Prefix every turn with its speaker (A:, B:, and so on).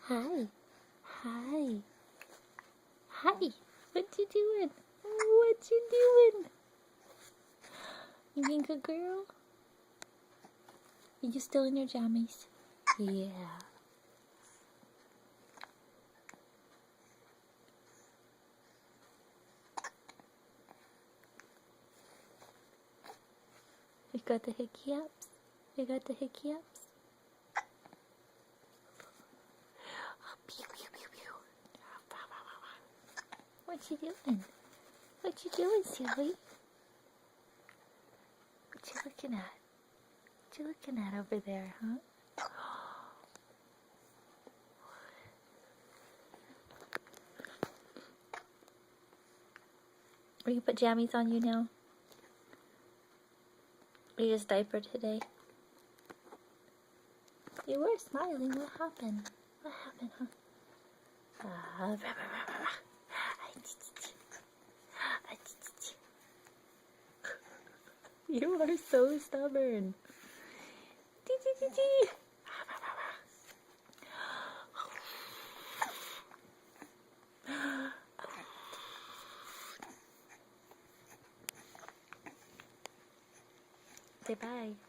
A: Hi. Hi. Hi. What you doing? What you doing? You being a good girl? Are you still in your jammies? Yeah. You got the hickey ups? You got the hickey ups? Pew, pew, pew, pew. What you doing? What you doing, silly? What you looking at? What you looking at over there, huh? Are you put jammies on you now? Are you just diapered today? You were smiling. What happened? What happened, huh? You are so stubborn. Say bye.